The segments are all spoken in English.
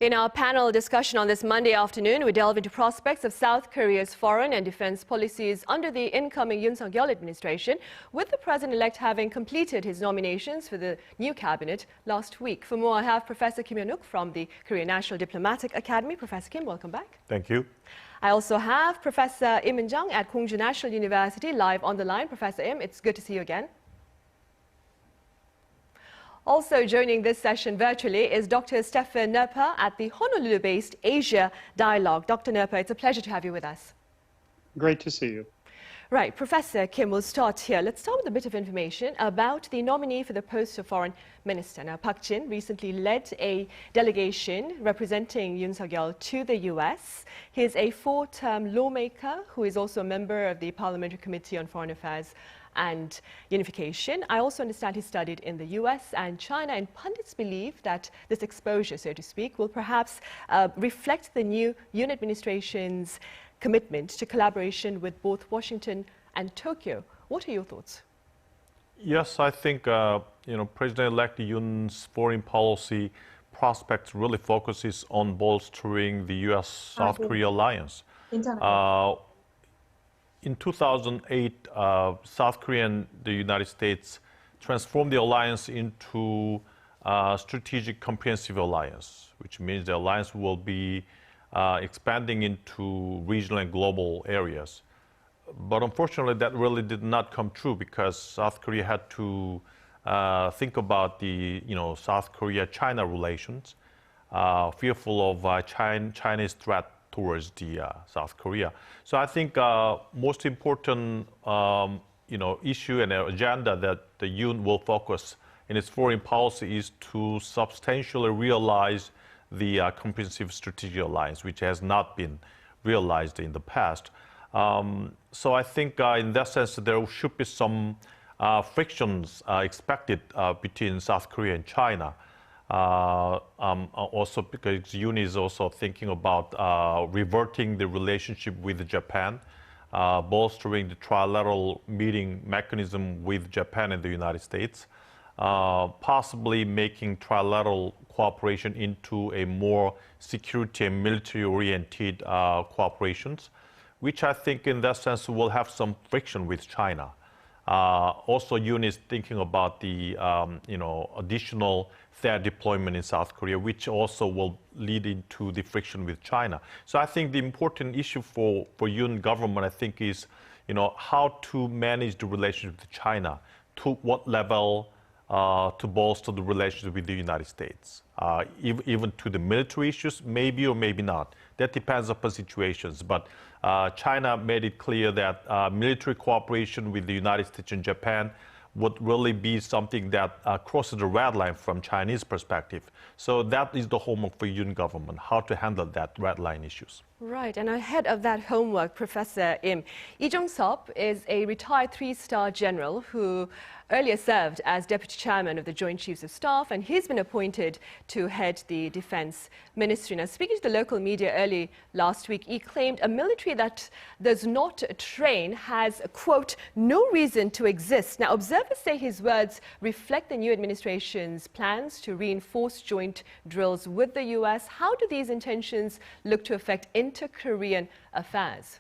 In our panel discussion on this Monday afternoon, we delve into prospects of South Korea's foreign and defense policies under the incoming Yoon Suk-yeol administration, with the president-elect having completed his nominations for the new cabinet last week. For more, I have Professor Kim Hyun-wook from the Korean National Diplomatic Academy. Professor Kim, welcome back. Thank you. I also have Professor Eun-jung at Kongju National University live on the line. Professor Im, it's good to see you again. Also joining this session virtually is Doctor Stephen Noerper at the Honolulu-based Asia Dialogue. Dr. Noerper, it's a pleasure to have you with us. Great to see you. Right, Professor Kim, we'll start here. Let's start with a bit of information about the nominee for the post of foreign minister. Now, Park Jin recently led a delegation representing Yoon Suk-yeol to the U.S. He is a four-term lawmaker who is also a member of the Parliamentary Committee on Foreign Affairs and Unification. I also understand he studied in the US and China, and pundits believe that this exposure, so to speak, will perhaps reflect the new Yoon administration's commitment to collaboration with both Washington and Tokyo. What are your thoughts? Yes, I think President-elect Yoon's foreign policy prospects really focuses on bolstering the U.S.-South Korea alliance. In 2008, South Korea and the United States transformed the alliance into a strategic comprehensive alliance, which means the alliance will be expanding into regional and global areas. But unfortunately, that really did not come true because South Korea had to think about the South Korea-China relations, fearful of Chinese threat towards the South Korea. So I think most important issue and agenda that the Yoon will focus in its foreign policy is to substantially realize the comprehensive strategic alliance, which has not been realized in the past. So I think in that sense there should be some frictions expected between South Korea and China. Also because Yoon is also thinking about reverting the relationship with Japan, bolstering the trilateral meeting mechanism with Japan and the United States, possibly making trilateral cooperation into a more security and military-oriented cooperations, which I think in that sense will have some friction with China. Also, Yoon is thinking about the additional THAAD deployment in South Korea, which also will lead into the friction with China. So I think the important issue for Yoon government, I think, is how to manage the relationship with China, to what level to bolster the relationship with the United States, even to the military issues, maybe or maybe not. That depends upon situations. But China made it clear that military cooperation with the United States and Japan would really be something that crosses the red line from Chinese perspective. So that is the homework for Yoon government, how to handle that red line issues. Right, and ahead of that homework, Professor Im, Eun-jung is a retired three-star general who earlier served as deputy chairman of the Joint Chiefs of Staff, and he's been appointed to head the defense ministry. Now, speaking to the local media early last week, he claimed a military that does not train has, quote, no reason to exist. Now, observers say his words reflect the new administration's plans to reinforce joint drills with the U.S. How do these intentions look to affect inter-Korean affairs?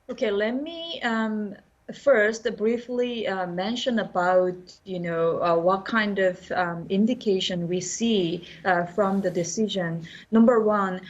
Okay, let me first briefly mention about what kind of indication we see from the decision. Number one,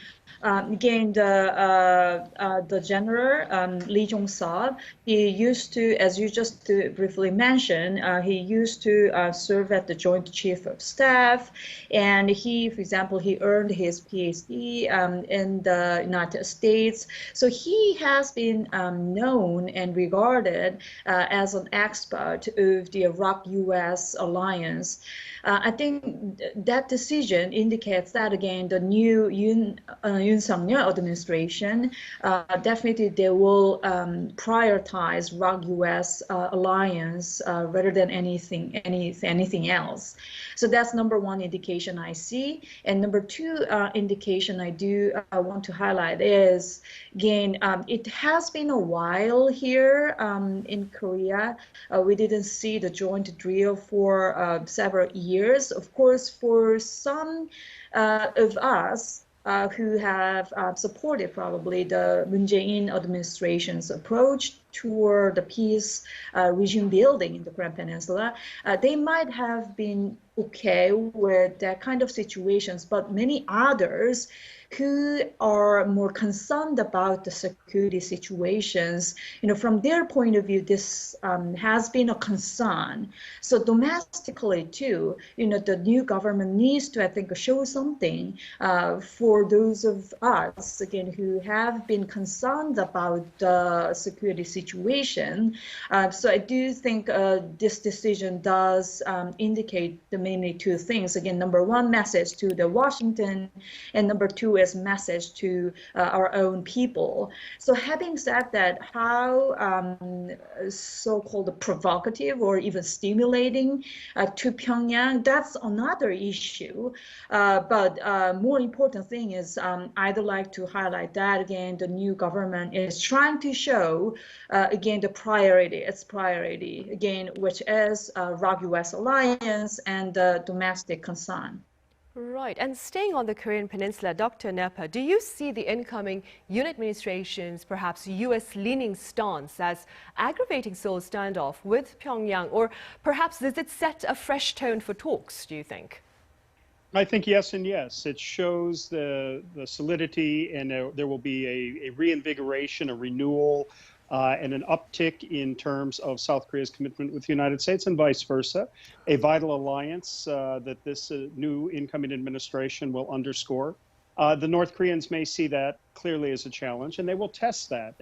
again, the general Lee Jong-suk, he used to, as you just briefly mentioned, he used to serve at the Joint Chief of Staff, and he, for example, he earned his PhD in the United States. So he has been known and regarded as an expert of the Iraq-U.S. alliance. I think that decision indicates that, again, the new Yoon Suk-yeol administration, definitely they will prioritize ROK-US alliance rather than anything else. So that's number one indication I see. And number two indication I do want to highlight is, again, it has been a while here in Korea. We didn't see the joint drill for several years. Of course, for some of us who have supported probably the Moon Jae-in administration's approach toward the peace regime building in the Korean Peninsula, they might have been okay with that kind of situations, but many others who are more concerned about the security situations, from their point of view, this has been a concern. So domestically too, the new government needs to, I think, show something for those of us, again, who have been concerned about the security situation. So I do think this decision does indicate the mainly two things. Again, number one, message to the Washington, and number two is message to our own people. So having said that, how so-called provocative or even stimulating to Pyongyang, that's another issue. But more important thing is I'd like to highlight that again, the new government is trying to show again the its priority again, which is ROK-US alliance and domestic concern. Right. And staying on the Korean Peninsula, Dr. Noerper, do you see the incoming Yoon administration's perhaps U.S.-leaning stance as aggravating Seoul's standoff with Pyongyang, or perhaps does it set a fresh tone for talks, do you think? I think yes and yes. It shows the solidity, and there will be a reinvigoration, a renewal, and an uptick in terms of South Korea's commitment with the United States and vice versa. A vital alliance that this new incoming administration will underscore. The North Koreans may see that clearly as a challenge, and they will test that,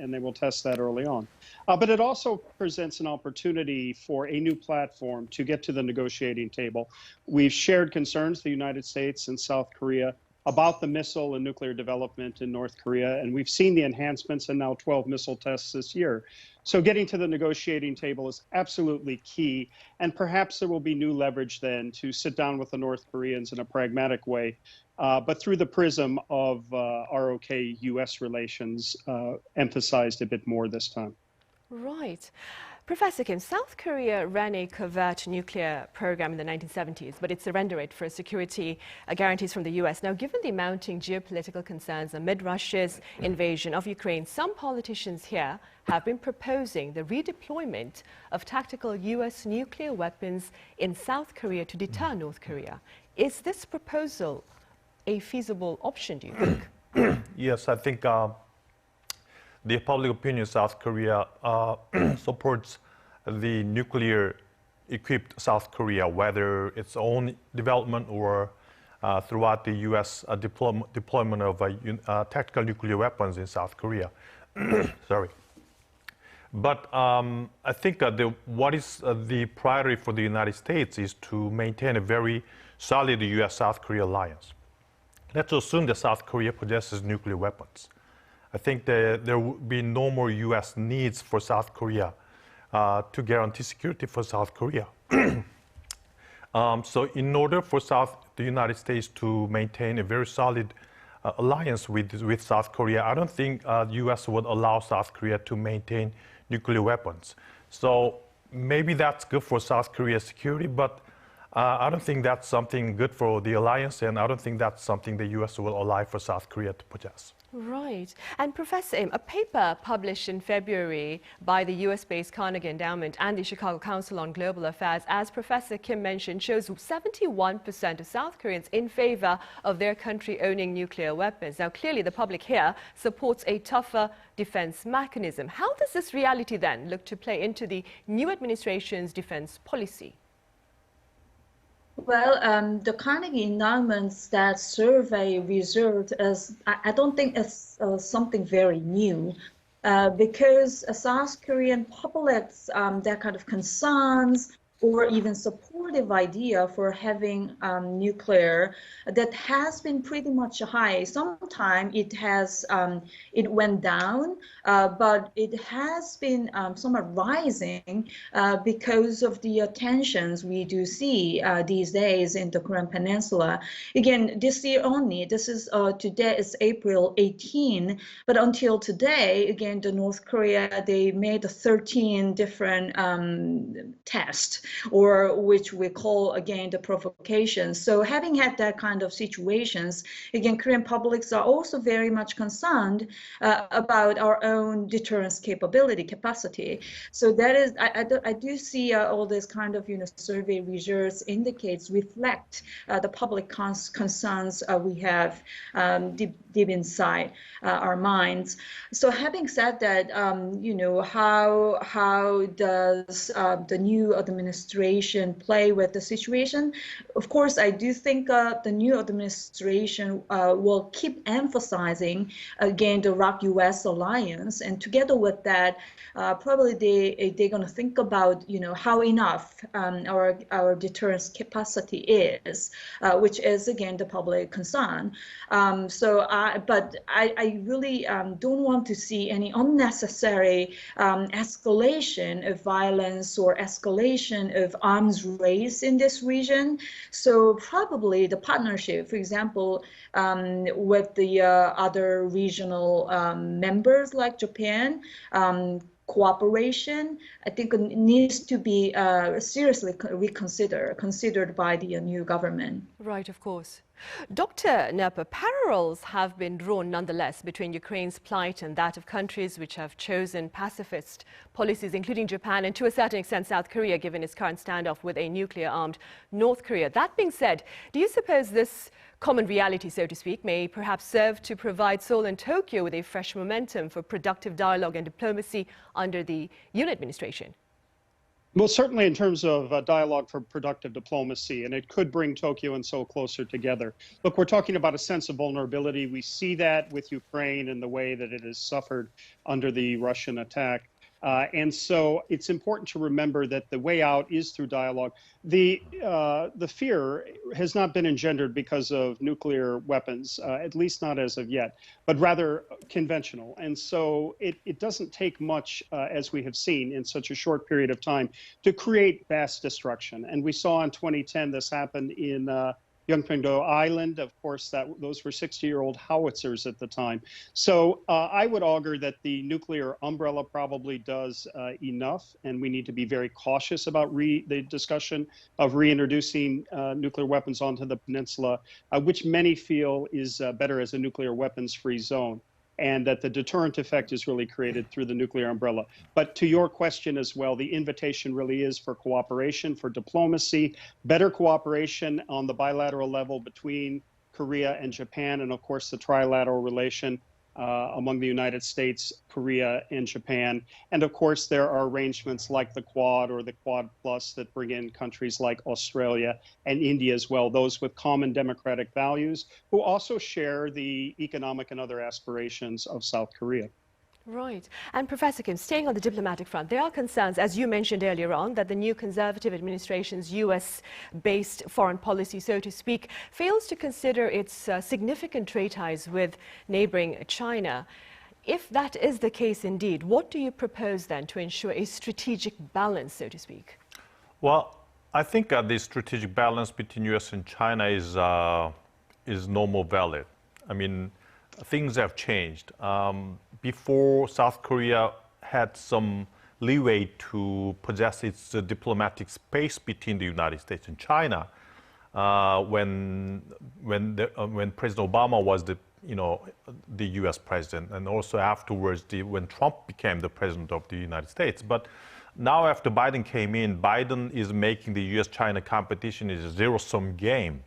early on. But it also presents an opportunity for a new platform to get to the negotiating table. We've shared concerns, the United States and South Korea, about the missile and nuclear development in North Korea, and we've seen the enhancements and now 12 missile tests this year. So getting to the negotiating table is absolutely key, and perhaps there will be new leverage then to sit down with the North Koreans in a pragmatic way, but through the prism of ROK-US relations emphasized a bit more this time. Right. Professor Kim, South Korea ran a covert nuclear program in the 1970s, but it surrendered it for security guarantees from the U.S. Now, given the mounting geopolitical concerns amid Russia's invasion of Ukraine, some politicians here have been proposing the redeployment of tactical U.S. nuclear weapons in South Korea to deter North Korea. Is this proposal a feasible option, do you think? Yes, I think the public opinion in South Korea supports the nuclear-equipped South Korea, whether its own development or throughout the U.S. deployment of tactical nuclear weapons in South Korea. Sorry. But I think what is the priority for the United States is to maintain a very solid U.S.-South Korea alliance. Let's assume that South Korea possesses nuclear weapons. I think that there will be no more U.S. needs for South Korea to guarantee security for South Korea. So in order for the United States to maintain a very solid alliance with South Korea, I don't think the U.S. would allow South Korea to maintain nuclear weapons. So maybe that's good for South Korea's security, but I don't think that's something good for the alliance, and I don't think that's something the U.S. will allow for South Korea to possess. Right. And Professor Im, a paper published in February by the US-based Carnegie Endowment and the Chicago Council on Global Affairs, as Professor Kim mentioned, shows 71% of South Koreans in favor of their country owning nuclear weapons. Now, clearly, the public here supports a tougher defense mechanism. How does this reality then look to play into the new administration's defense policy? Well, the Carnegie Endowment's that survey result is, I don't think it's something very new, because South Korean public's that kind of concerns or even supportive idea for having nuclear that has been pretty much high. Sometimes it went down, but it has been somewhat rising because of the tensions we do see these days in the Korean Peninsula. Again, this year only, today is April 18, but until today, again, the North Korea, they made 13 different tests, or which we call, again, the provocations. So having had that kind of situations, again, Korean publics are also very much concerned about our own deterrence capacity. So that is, I do see all this kind of, survey results reflect the public concerns we have deep inside our minds. So having said that, how does the new administration play with the situation? Of course, I do think the new administration will keep emphasizing, again, the ROK-US alliance, and together with that, probably they're going to think about, how enough our deterrence capacity is, which is, again, the public concern. But I really don't want to see any unnecessary escalation of violence or escalation of arms race in this region. So probably the partnership, for example, with the other regional members like Japan, cooperation, I think needs to be seriously considered by the new government. Right, of course. Dr. Noerper, parallels have been drawn nonetheless between Ukraine's plight and that of countries which have chosen pacifist policies, including Japan and to a certain extent South Korea, given its current standoff with a nuclear-armed North Korea. That being said, do you suppose this common reality, so to speak, may perhaps serve to provide Seoul and Tokyo with a fresh momentum for productive dialogue and diplomacy under the Yoon administration? Well, certainly in terms of dialogue for productive diplomacy, and it could bring Tokyo and Seoul closer together. Look, we're talking about a sense of vulnerability. We see that with Ukraine and the way that it has suffered under the Russian attack. And so it's important to remember that the way out is through dialogue. The fear has not been engendered because of nuclear weapons, at least not as of yet, but rather conventional. And so it doesn't take much, as we have seen in such a short period of time, to create vast destruction. And we saw in 2010 this happened in Yeonpyeong-do Island. Of course, those were 60-year-old howitzers at the time. So I would augur that the nuclear umbrella probably does enough, and we need to be very cautious about the discussion of reintroducing nuclear weapons onto the peninsula, which many feel is better as a nuclear weapons-free zone, and that the deterrent effect is really created through the nuclear umbrella. But to your question as well, the invitation really is for cooperation, for diplomacy, better cooperation on the bilateral level between Korea and Japan, and of course the trilateral relation among the United States, Korea, and Japan. And of course, there are arrangements like the Quad or the Quad Plus that bring in countries like Australia and India as well, those with common democratic values, who also share the economic and other aspirations of South Korea. Right. And Professor Kim, staying on the diplomatic front, there are concerns, as you mentioned earlier on, that the new conservative administration's US-based foreign policy, so to speak, fails to consider its significant trade ties with neighboring China. If that is the case indeed, what do you propose then to ensure a strategic balance, so to speak? Well, I think the strategic balance between US and China is no more valid. I mean, things have changed. Before, South Korea had some leeway to possess its diplomatic space between the United States and China. When President Obama was the U.S. president, and also afterwards when Trump became the president of the United States. But now, after Biden came in, Biden is making the U.S.-China competition is a zero-sum game.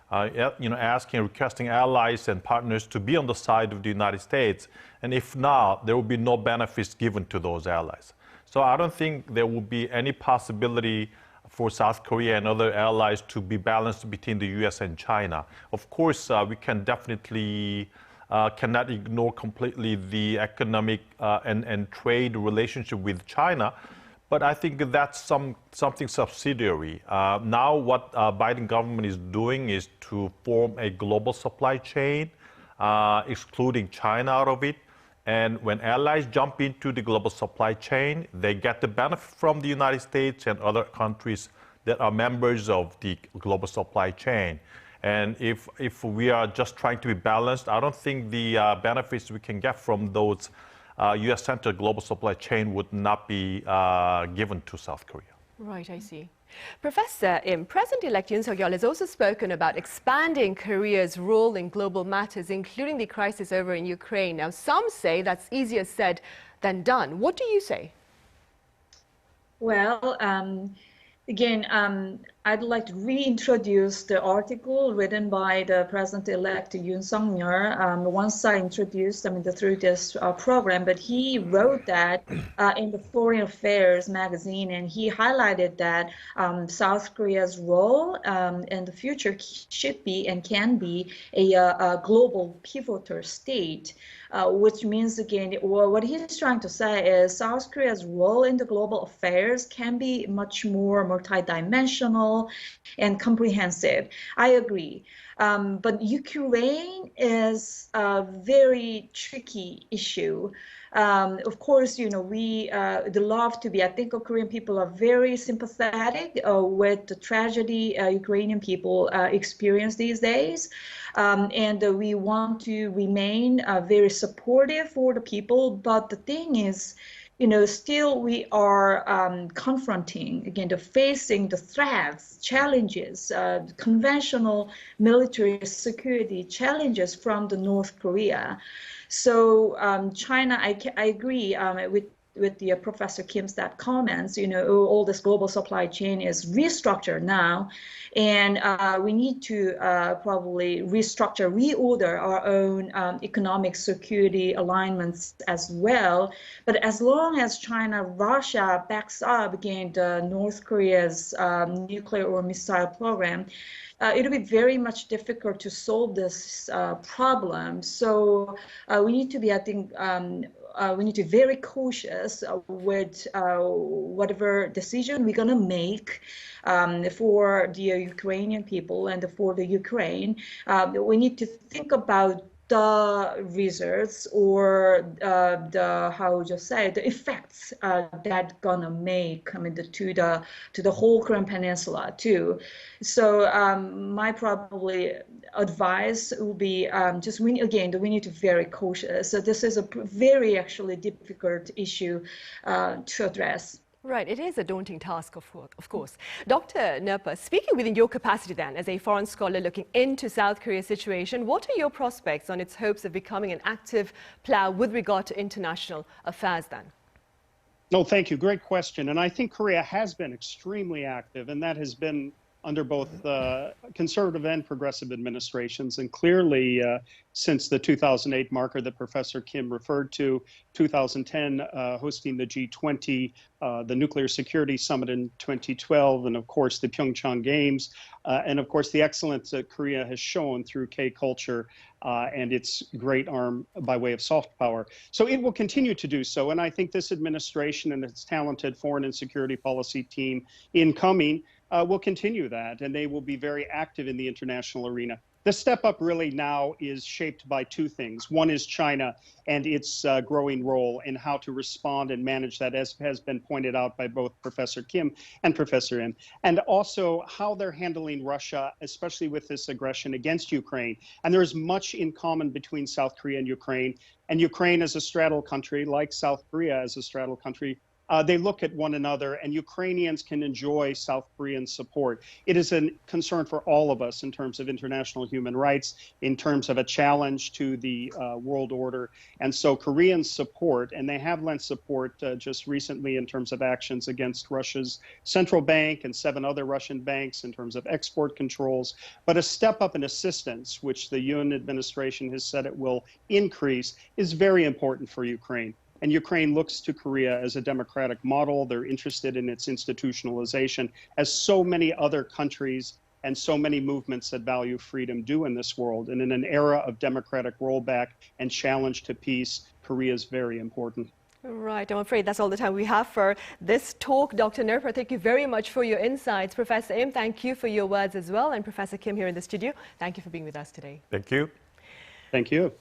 Requesting allies and partners to be on the side of the United States, and if not, there will be no benefits given to those allies. So I don't think there will be any possibility for South Korea and other allies to be balanced between the U.S. and China. Of course, we can definitely cannot ignore completely the economic and trade relationship with China, But I think that's something subsidiary. Now what Biden government is doing is to form a global supply chain, excluding China out of it. And when allies jump into the global supply chain, they get the benefit from the United States and other countries that are members of the global supply chain. And if we are just trying to be balanced, I don't think the benefits we can get from those U.S.-centered global supply chain would not be given to South Korea. Right, I see. Professor Im, President-elect Yoon Suk-yeol has also spoken about expanding Korea's role in global matters, including the crisis over in Ukraine. Now, some say that's easier said than done. What do you say? Well, again, I'd like to reintroduce the article written by the President-elect Yoon Suk-yeol. Once I introduced through this program, but he wrote that in the Foreign Affairs magazine, and he highlighted that South Korea's role in the future should be and can be a global pivotal state. Which means, again, what he's trying to say is South Korea's role in the global affairs can be much more multidimensional and comprehensive. I agree. But Ukraine is a very tricky issue. Of course, we would love to be. I think Korean people are very sympathetic with the tragedy Ukrainian people experience these days. And we want to remain very supportive for the people. But the thing is, still we are confronting, again, facing the threats, challenges, conventional military security challenges from the North Korea. So China, I agree with the Professor Kim's comments, all this global supply chain is restructured now, and we need to probably restructure, reorder our own economic security alignments as well. But as long as China, Russia backs up against North Korea's nuclear or missile program, it'll be very much difficult to solve this problem. So we need to be, I think, we need to be very cautious with whatever decision we're going to make for the Ukrainian people and for the Ukraine. We need to think about the results or the effects that gonna make to the whole Korean Peninsula too. So my probably advice would be we need to be very cautious. So this is a very actually difficult issue to address. Right, it is a daunting task, of course. Dr. Noerper, speaking within your capacity then, as a foreign scholar looking into South Korea's situation, what are your prospects on its hopes of becoming an active player with regard to international affairs then? No, thank you. Great question. And I think Korea has been extremely active, and that has been under both conservative and progressive administrations. And clearly, since the 2008 marker that Professor Kim referred to, 2010 hosting the G20, the Nuclear Security Summit in 2012, and of course the Pyeongchang Games, and of course the excellence that Korea has shown through K-culture and its great arm by way of soft power. So it will continue to do so. And I think this administration and its talented foreign and security policy team incoming will continue that, and they will be very active in the international arena. The step up really now is shaped by two things. One is China and its growing role in how to respond and manage that, as has been pointed out by both Professor Kim and Professor Im, and also how they're handling Russia, especially with this aggression against Ukraine. And there is much in common between South Korea and Ukraine as a straddle country, like South Korea as a straddle country. They look at one another, and Ukrainians can enjoy South Korean support. It is a concern for all of us in terms of international human rights, in terms of a challenge to the world order. And so Korean support, and they have lent support just recently in terms of actions against Russia's central bank and 7 other Russian banks in terms of export controls. But a step up in assistance, which the Yoon administration has said it will increase, is very important for Ukraine. And Ukraine looks to Korea as a democratic model. They're interested in its institutionalization, as so many other countries and so many movements that value freedom do in this world. And in an era of democratic rollback and challenge to peace, Korea is very important. Right, I'm afraid that's all the time we have for this talk. Dr. Noerper, thank you very much for your insights. Professor Im, thank you for your words as well. And Professor Kim here in the studio, thank you for being with us today. Thank you. Thank you.